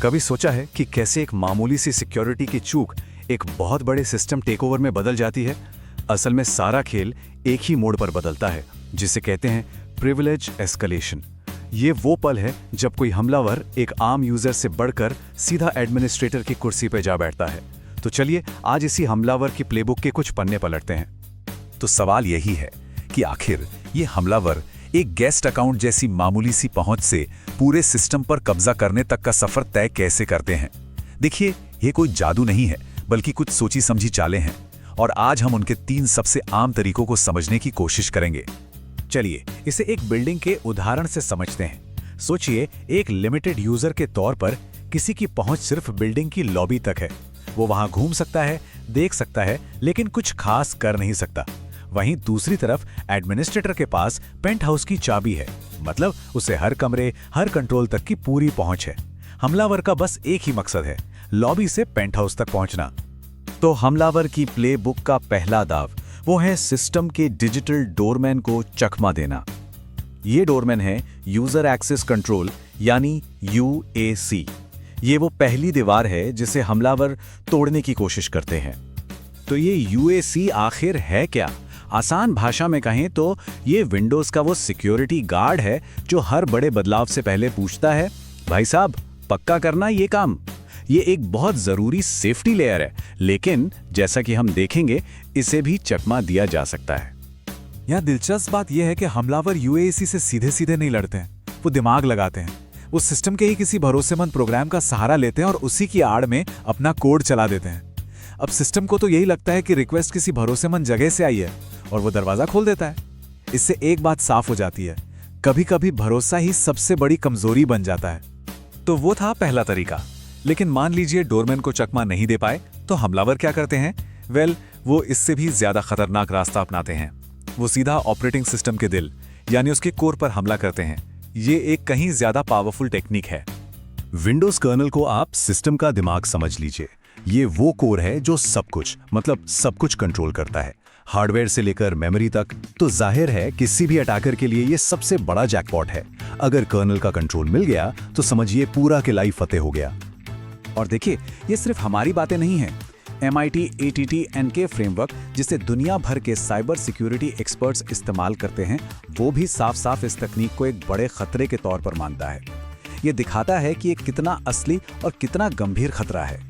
कभी सोचा है कि कैसे एक मामूली सी सिक्योरिटी की चूक एक बहुत बड़े सिस्टम टेकओवर में बदल जाती है? असल में सारा खेल एक ही मोड़ पर बदलता है, जिसे कहते हैं प्रिविलेज एस्केलेशन। ये वो पल है जब कोई हमलावर एक आम यूजर से बढ़कर सीधा एडमिनिस्ट्रेटर की कुर्सी पर जा बैठता है। तो चलिए आज इसी हमलावर की प्लेबुक के कुछ पन्ने पलटते हैं। तो सवाल यही है कि आखिर ये हमलावर एक गेस्ट अकाउंट जैसी मामूली सी पहुंच से पूरे सिस्टम पर कब्जा करने तक का सफर तय कैसे करते हैं। देखिए, ये कोई जादू नहीं है, बल्कि कुछ सोची समझी चालें हैं, और आज हम उनके 3 सबसे आम तरीकों को समझने की कोशिश करेंगे। चलिए इसे एक बिल्डिंग के उदाहरण से समझते हैं। सोचिए, एक लिमिटेड यूजर के तौर पर किसी की पहुंच सिर्फ बिल्डिंग की लॉबी तक है। वो वहां घूम सकता है, देख सकता है, लेकिन कुछ खास कर नहीं सकता। वहीं दूसरी तरफ एडमिनिस्ट्रेटर के पास पेंट हाउस की चाबी है, मतलब उसे हर कमरे, हर कंट्रोल तक की पूरी पहुंच है। हमलावर का बस एक ही मकसद है, लॉबी से पेंट हाउस तक पहुंचना। तो हमलावर की प्ले बुक का पहला दाव वो है सिस्टम के डिजिटल डोरमैन को चकमा देना। ये डोरमैन है यूजर एक्सेस कंट्रोल यानी UAC। ये वो पहली दीवार है जिसे हमलावर तोड़ने की कोशिश करते हैं। तो ये UAC आखिर है क्या? आसान भाषा में कहें तो ये विंडोज का वो सिक्योरिटी गार्ड है जो हर बड़े बदलाव से पहले पूछता है, भाई साहब पक्का करना ये काम। ये एक बहुत जरूरी सेफ्टी लेयर है, लेकिन जैसा कि हम देखेंगे इसे भी चकमा दिया जा सकता है। यहाँ दिलचस्प बात यह है कि हमलावर UAC से सीधे सीधे नहीं लड़ते हैं, वो दिमाग लगाते हैं। वो सिस्टम के ही किसी भरोसेमंद प्रोग्राम का सहारा लेते हैं और उसी की आड़ में अपना कोड चला देते हैं। अब सिस्टम को तो यही लगता है कि रिक्वेस्ट किसी भरोसेमंद जगह से आई है और वो दरवाजा खोल देता है। इससे एक बात साफ हो जाती है, कभी कभी भरोसा ही सबसे बड़ी कमजोरी बन जाता है। तो वो था पहला तरीका। लेकिन मान लीजिए डोरमैन को चकमा नहीं दे पाए, तो हमलावर क्या करते हैं? वो इससे भी ज्यादा खतरनाक रास्ता अपनाते हैं। वो सीधा ऑपरेटिंग सिस्टम के दिल यानी उसके कोर पर हमला करते हैं। ये एक कहीं ज्यादा पावरफुल टेक्निक है। विंडोज कर्नल को आप सिस्टम का दिमाग समझ लीजिए। ये वो कोर है जो सब कुछ कंट्रोल करता है, हार्डवेयर से लेकर मेमोरी तक। तो जाहिर है किसी भी अटैकर के लिए ये सबसे बड़ा जैकपॉट है। अगर कर्नल का कंट्रोल मिल गया तो समझिए पूरा किला फतेह हो गया। और देखिए, ये सिर्फ हमारी बातें नहीं हैं। MIT ATT&K फ्रेमवर्क, जिसे दुनिया भर के साइबर सिक्योरिटी एक्सपर्ट्स इस्तेमाल करते हैं, वो भी साफ साफ इस तकनीक को एक बड़े खतरे के तौर पर मानता है। ये दिखाता है कि ये कितना असली और कितना गंभीर खतरा है।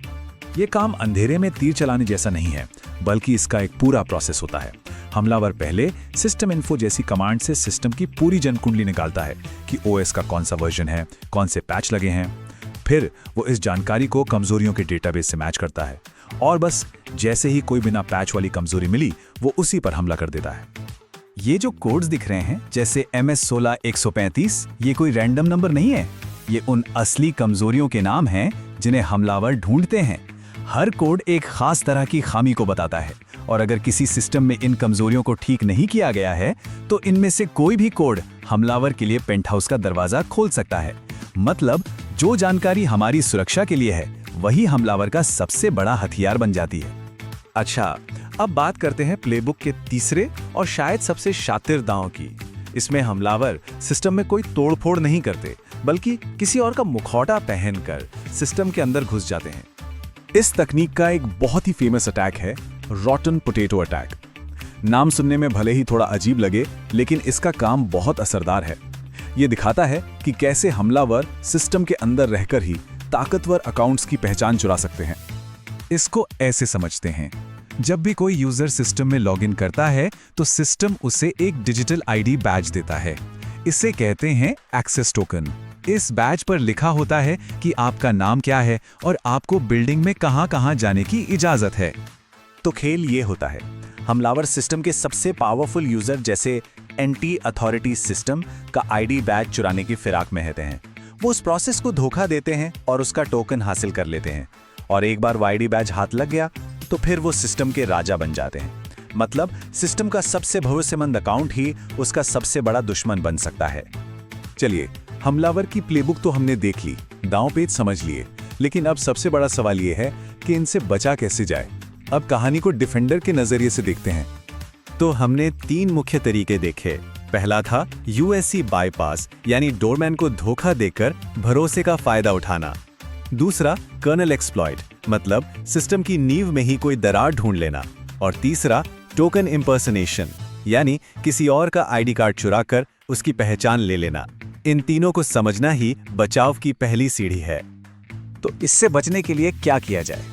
ये काम अंधेरे में तीर चलाने जैसा नहीं है, बल्कि इसका एक पूरा प्रोसेस होता है। हमलावर पहले सिस्टम इन्फो जैसी कमांड से सिस्टम की पूरी जनकुंडली निकालता है कि OS का कौन सा वर्जन है, कौन से पैच लगे हैं। फिर वो इस जानकारी को कमजोरियों के डेटाबेस से मैच करता है, और बस जैसे ही कोई बिना पैच वाली कमजोरी मिली, वो उसी पर हमला कर देता है। ये जो कोड्स दिख रहे हैं, जैसे MS16135, ये कोई रैंडम नंबर नहीं है। ये उन असली कमजोरियों के नाम हैं जिन्हें हमलावर ढूंढते हैं। हर कोड एक खास तरह की खामी को बताता है, और अगर किसी सिस्टम में इन कमजोरियों को ठीक नहीं किया गया है, तो इनमें से कोई भी कोड हमलावर के लिए पेंट हाउस का दरवाजा खोल सकता है। मतलब जो जानकारी हमारी सुरक्षा के लिए है, वही हमलावर का सबसे बड़ा हथियार बन जाती है। अच्छा, अब बात करते हैं प्लेबुक के तीसरे और शायद सबसे शातिर दांव की। इसमें हमलावर सिस्टम में कोई तोड़फोड़ नहीं करते, बल्कि किसी और का मुखौटा पहनकर सिस्टम के अंदर घुस जाते हैं। इस तकनीक का एक बहुत ही फेमस अटैक है रॉटन पोटैटो अटैक। नाम सुनने में भले ही थोड़ा अजीब लगे, लेकिन इसका काम बहुत असरदार है। ये दिखाता है कि कैसे हमलावर सिस्टम के अंदर रहकर ही ताकतवर अकाउंट्स की पहचान चुरा सकते हैं। इसको ऐसे समझते हैं, जब भी कोई यूजर सिस्टम में लॉगिन करता है, तो सिस्टम उसे एक डिजिटल ID बैज देता है। इसे कहते हैं एक्सेस टोकन। इस बैज पर लिखा होता है कि आपका नाम क्या है और आपको बिल्डिंग में कहां-कहां जाने की इजाजत है। तो खेल ये होता है, हमलावर सिस्टम के सबसे पावरफुल यूजर जैसे एंटी अथॉरिटी सिस्टम का ID बैज चुराने की फिराक में रहते हैं। वो उस प्रोसेस को धोखा देते हैं और उसका टोकन हासिल कर लेते हैं। और एक बार वो ID बैज हाथ लग गया, तो फिर वो सिस्टम के राजा बन जाते हैं। मतलब सिस्टम का सबसे भरोसेमंद अकाउंट ही उसका सबसे बड़ा दुश्मन बन सकता है। चलिए, हमलावर की प्लेबुक तो हमने देख ली, दांव पेच समझ लिए, लेकिन अब सबसे बड़ा सवाल ये है कि इनसे बचा कैसे जाए। अब कहानी को डिफेंडर के नजरिए से देखते हैं। तो हमने 3 मुख्य तरीके देखे। पहला था UAC बाईपास, यानी डोरमैन को धोखा देकर भरोसे का फायदा उठाना। दूसरा कर्नल एक्सप्लॉइट, मतलब सिस्टम की नींव में ही कोई दरार ढूंढ लेना। और तीसरा टोकन इम्पर्सनेशन, यानी किसी और का आईडी कार्ड चुराकर उसकी पहचान ले लेना। इन तीनों को समझना ही बचाव की पहली सीढ़ी है। तो इससे बचने के लिए क्या किया जाए?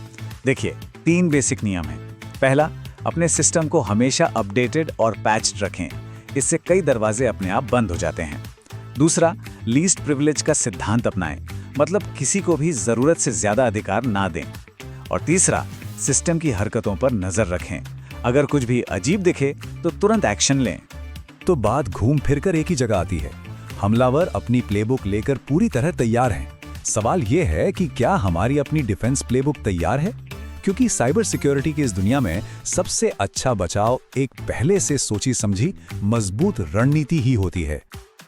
देखिए, 3 बेसिक नियम हैं। पहला, अपने सिस्टम को हमेशा अपडेटेड और पैच्ड रखें, इससे कई दरवाजे अपने आप बंद हो जाते हैं। दूसरा, लीस्ट प्रिविलेज का सिद्धांत अपनाएं, मतलब किसी को भी जरूरत से ज्यादा अधिकार ना दें। और तीसरा, सिस्टम की हरकतों पर नजर रखें, अगर कुछ भी अजीब दिखे तो तुरंत एक्शन लें। तो बात घूम फिरकर एक ही जगह आती है, हमलावर अपनी प्लेबुक लेकर पूरी तरह तैयार हैं। सवाल यह है कि क्या हमारी अपनी डिफेंस प्लेबुक तैयार है? क्योंकि साइबर सिक्योरिटी की इस दुनिया में सबसे अच्छा बचाव एक पहले से सोची समझी मजबूत रणनीति ही होती है।